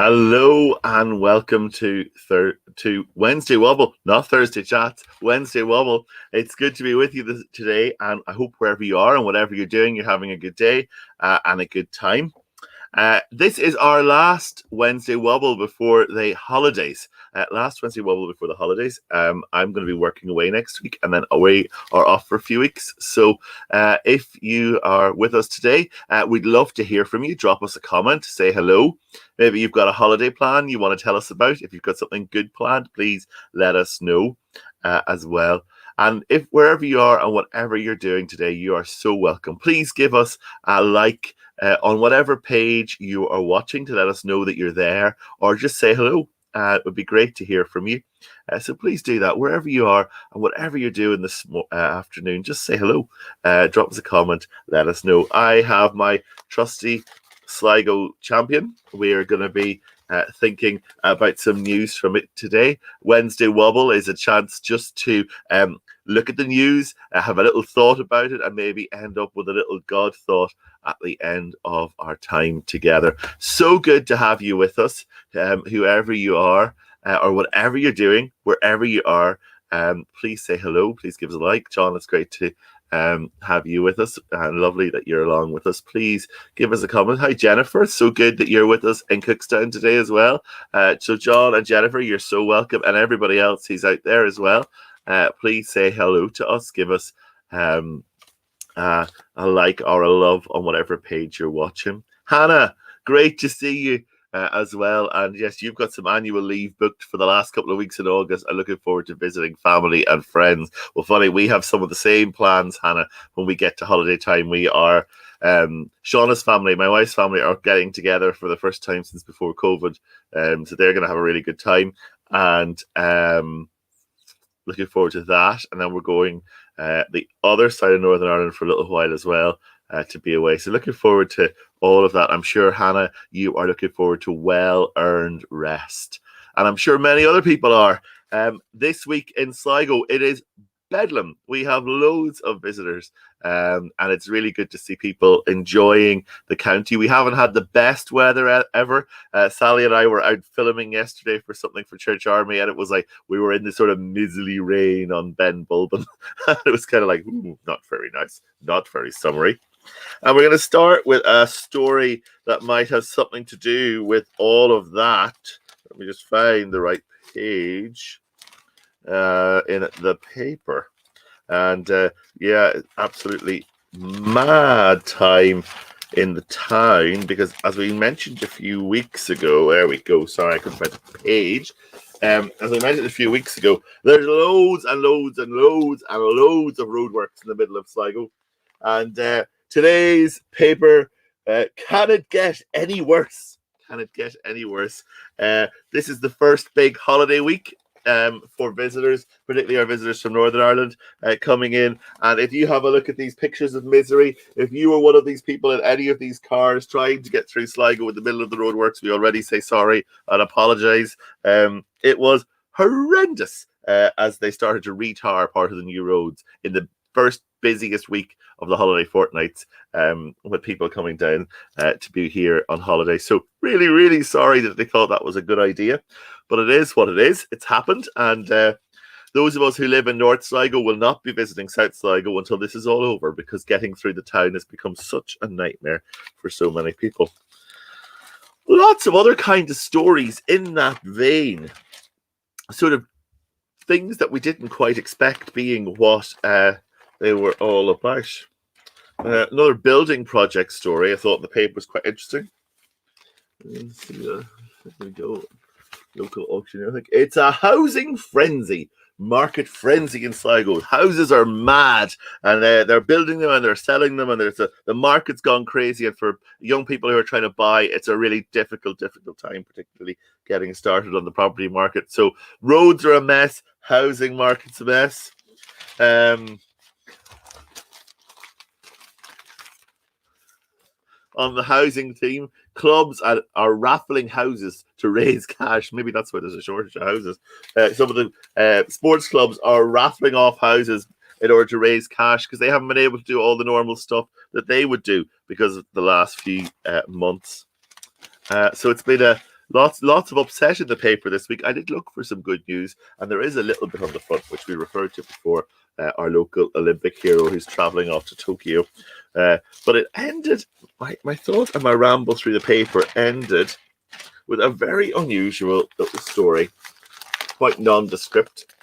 Hello and welcome to Wednesday Wobble, not Thursday Chats, Wednesday Wobble. It's good to be with you today, and I hope wherever you are and whatever you're doing, you're having a good day and a good time. This is our last Wednesday Wobble before the holidays. Last Wednesday Wobble before the holidays. I'm going to be working away next week and then away or off for a few weeks. So if you are with us today, we'd love to hear from you. Drop us a comment, say hello. Maybe you've got a holiday plan you want to tell us about. If you've got something good planned, please let us know as well. And if wherever you are and whatever you're doing today, you are so welcome. Please give us a like on whatever page you are watching to let us know that you're there, or just say hello. It would be great to hear from you. So please do that wherever you are and whatever you're doing this afternoon. Just say hello. Drop us a comment. Let us know. I have my trusty Sligo champion. We are going to be thinking about some news from it today. Wednesday Wobble is a chance just to look at the news, have a little thought about it, and maybe end up with a little God thought at the end of our time together. So good to have you with us, whoever you are, or whatever you're doing, wherever you are. Please say hello. Please give us a like. John, it's great to have you with us, and lovely that you're along with us. Please give us a comment. Hi Jennifer, so good that you're with us in Cookstown today as well. So John and Jennifer, you're so welcome, and everybody else who's out there as well. Please say hello to us. Give us a like or a love on whatever page you're watching. Hannah, great to see you as well. And yes, you've got some annual leave booked for the last couple of weeks in August. I'm looking forward to visiting family and friends. Well, funny, we have some of the same plans, Hannah, when we get to holiday time. We are, Shauna's family, my wife's family, are getting together for the first time since before COVID. So they're going to have a really good time. And looking forward to that. And then we're going the other side of Northern Ireland for a little while as well, to be away. So looking forward to all of that. I'm sure, Hannah, you are looking forward to well-earned rest. And I'm sure many other people are. This week in Sligo, it is bedlam. We have loads of visitors, and it's really good to see people enjoying the county. We haven't had the best weather ever. Sally and I were out filming yesterday for something for Church Army, and it was like we were in this sort of mizzly rain on Ben Bulben. It was kind of like, not very nice, not very summery. And we're going to start with a story that might have something to do with all of that. Let me just find the right page in the paper. And yeah, absolutely mad time in the town, because as we mentioned a few weeks ago, there we go, sorry, I couldn't find the page. As I mentioned a few weeks ago, there's loads and loads and loads and loads of roadworks in the middle of Sligo. And today's paper, can it get any worse? Can it get any worse? This is the first big holiday week for visitors, particularly our visitors from Northern Ireland coming in. And if you have a look at these pictures of misery, if you were one of these people in any of these cars trying to get through Sligo in the middle of the roadworks, we already say sorry and apologise. It was horrendous as they started to retar part of the new roads in the first busiest week of the holiday fortnights, with people coming down to be here on holiday. So really, really sorry that they thought that was a good idea, but it is what it is. It's happened, and those of us who live in North Sligo will not be visiting South Sligo until this is all over, because getting through the town has become such a nightmare for so many people. Lots of other kind of stories in that vein, sort of things that we didn't quite expect being what they were all about. Another building project story. I thought the paper was quite interesting. Let's see, there we go. Local auctioneer. I think it's a housing frenzy, market frenzy in Sligo. Houses are mad, and they're building them and they're selling them, and the market's gone crazy. And for young people who are trying to buy, it's a really difficult time, particularly getting started on the property market. So roads are a mess, housing market's a mess. On the housing theme, clubs are raffling houses to raise cash. Maybe that's why there's a shortage of houses. Some of the sports clubs are raffling off houses in order to raise cash, because they haven't been able to do all the normal stuff that they would do because of the last few months. So it's been Lots of upset in the paper this week. I did look for some good news, and there is a little bit on the front, which we referred to before, our local Olympic hero who's travelling off to Tokyo. But it ended, my thought and my ramble through the paper ended with a very unusual little story, quite nondescript.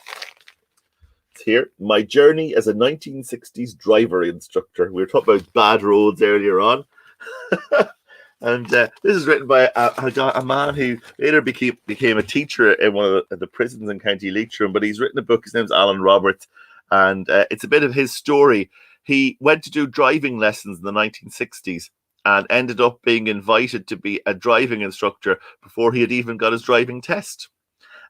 It's here. My journey as a 1960s driver instructor. We were talking about bad roads earlier on. And this is written by a man who later became a teacher in one of the prisons in County Leitrim. But he's written a book. His name's Alan Roberts, and it's a bit of his story. He went to do driving lessons in the 1960s and ended up being invited to be a driving instructor before he had even got his driving test.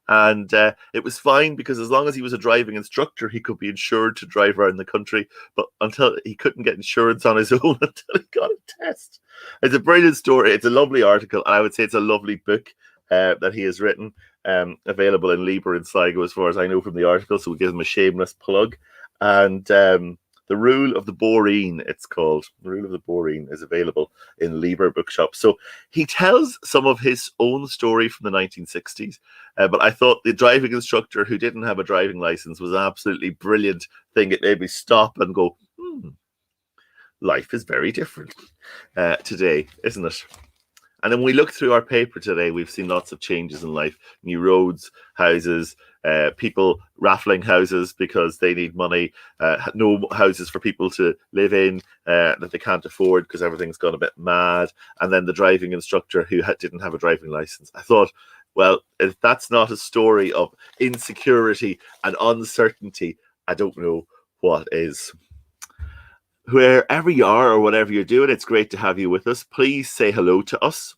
And it was fine because as long as he was a driving instructor, he could be insured to drive around the country. But until he couldn't get insurance on his own until he got a test. It's a brilliant story. It's a lovely article. And I would say it's a lovely book that he has written, available in Liber and Sligo, as far as I know from the article. So we give him a shameless plug. And The Rule of the Boreen, it's called. The Rule of the Boreen is available in Liber Bookshop. So he tells some of his own story from the 1960s. But I thought the driving instructor who didn't have a driving license was an absolutely brilliant thing. It made me stop and go, life is very different today, isn't it? And then when we look through our paper today, we've seen lots of changes in life. New roads, houses, people raffling houses because they need money, no houses for people to live in that they can't afford because everything's gone a bit mad. And then the driving instructor who didn't have a driving license. I thought, well, if that's not a story of insecurity and uncertainty, I don't know what is. Wherever you are or whatever you're doing, it's great to have you with us. Please say hello to us.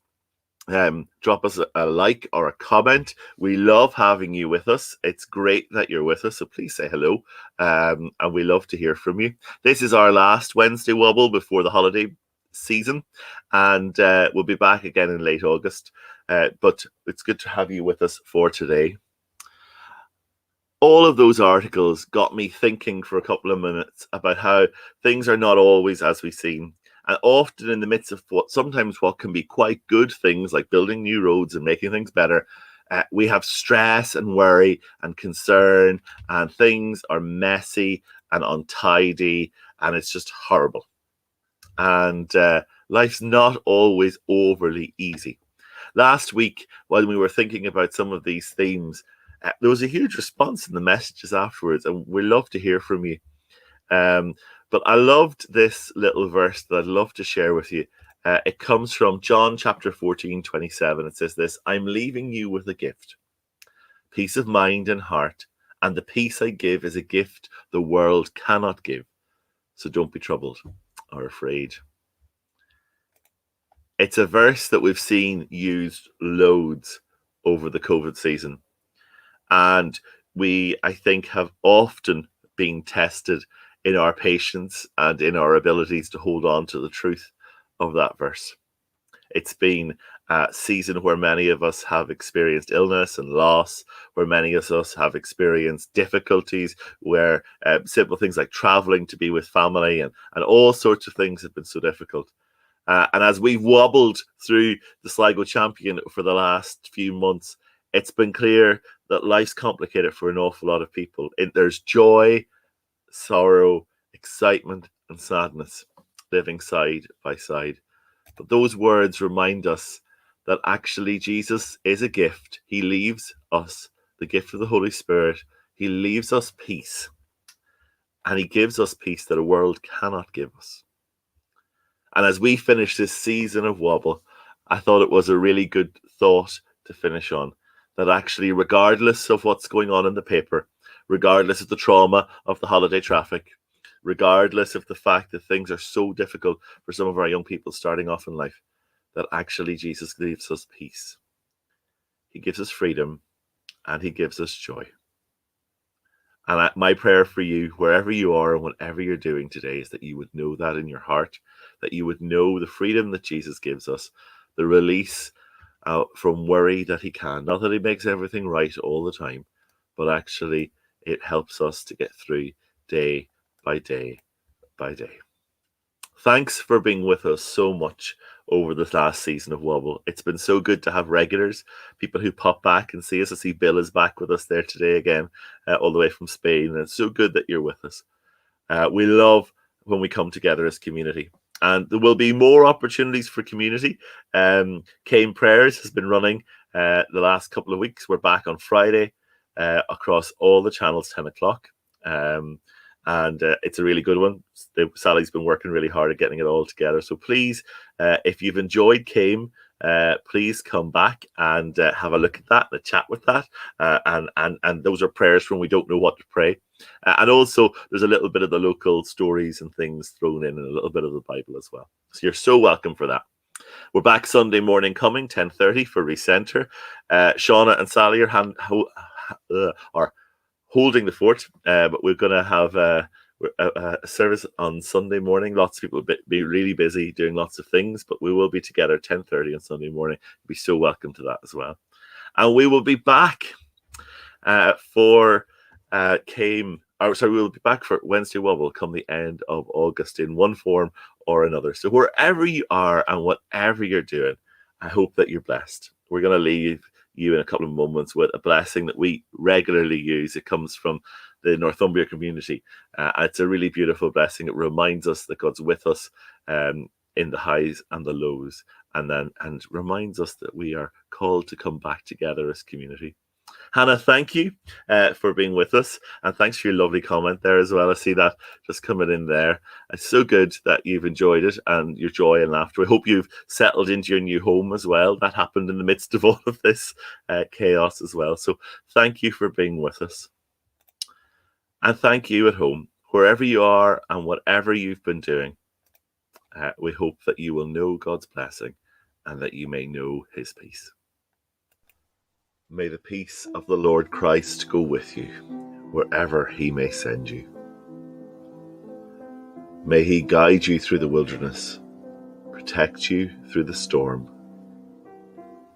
Drop us a like or a comment. We love having you with us. It's great that you're with us, so please say hello. And we love to hear from you. This is our last Wednesday Wobble before the holiday season, and we'll be back again in late August. But it's good to have you with us for today. All of those articles got me thinking for a couple of minutes about how things are not always as we seem. And often in the midst of sometimes what can be quite good things like building new roads and making things better, we have stress and worry and concern, and things are messy and untidy, and it's just horrible. And life's not always overly easy. Last week, when we were thinking about some of these themes, there was a huge response in the messages afterwards, and we love to hear from you. But I loved this little verse that I'd love to share with you. It comes from John chapter 14:27. It says this: I'm leaving you with a gift, peace of mind and heart, and the peace I give is a gift the world cannot give. So don't be troubled or afraid. It's a verse that we've seen used loads over the COVID season. And we, I think, have often been tested in our patience and in our abilities to hold on to the truth of that verse. It's been a season where many of us have experienced illness and loss, where many of us have experienced difficulties, where simple things like traveling to be with family and all sorts of things have been so difficult. And as we've wobbled through the Sligo Champion for the last few months, it's been clear that life's complicated for an awful lot of people. There's joy, sorrow, excitement, and sadness living side by side. But those words remind us that actually Jesus is a gift. He leaves us the gift of the Holy Spirit. He leaves us peace. And he gives us peace that a world cannot give us. And as we finish this season of Wobble, I thought it was a really good thought to finish on. That actually, regardless of what's going on in the paper, regardless of the trauma of the holiday traffic, regardless of the fact that things are so difficult for some of our young people starting off in life, that actually Jesus gives us peace. He gives us freedom, and he gives us joy. And my prayer for you, wherever you are and whatever you're doing today, is that you would know that in your heart, that you would know the freedom that Jesus gives us, the release from worry that he can. Not that he makes everything right all the time, but actually it helps us to get through day by day by day. Thanks for being with us so much over this last season of Wobble. It's been so good to have regulars, people who pop back and see us. I see Bill is back with us there today again, all the way from Spain. And it's so good that you're with us. We love when we come together as community. And there will be more opportunities for community. Came Prayers has been running the last couple of weeks. We're back on Friday across all the channels, 10 o'clock. And it's a really good one. Sally's been working really hard at getting it all together. So please, if you've enjoyed Came, please come back and have a look at that, and a chat with that. And those are prayers from we don't know what to pray. And also, there's a little bit of the local stories and things thrown in, and a little bit of the Bible as well. So you're so welcome for that. We're back Sunday morning coming, 10:30 for Recenter. Shauna and Sally are holding the fort, but we're going to have a service on Sunday morning. Lots of people will be really busy doing lots of things, but we will be together 10:30 on Sunday morning. You'll be so welcome to that as well. And we will be back for we'll be back for Wednesday Wobble come the end of August in one form or another. So wherever you are and whatever you're doing, I hope that you're blessed. We're going to leave you in a couple of moments with a blessing that we regularly use. It comes from the Northumbria community. It's a really beautiful blessing. It reminds us that God's with us in the highs and the lows, and reminds us that we are called to come back together as community. Hannah, thank you for being with us, and thanks for your lovely comment there as well. I see that just coming in there. It's so good that you've enjoyed it and your joy and laughter. I hope you've settled into your new home as well. That happened in the midst of all of this chaos as well. So thank you for being with us. And thank you at home, wherever you are and whatever you've been doing. We hope that you will know God's blessing and that you may know his peace. May the peace of the Lord Christ go with you, wherever he may send you. May he guide you through the wilderness, protect you through the storm.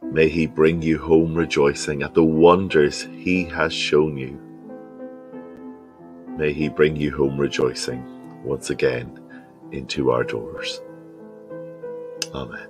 May he bring you home rejoicing at the wonders he has shown you. May he bring you home rejoicing once again into our doors. Amen.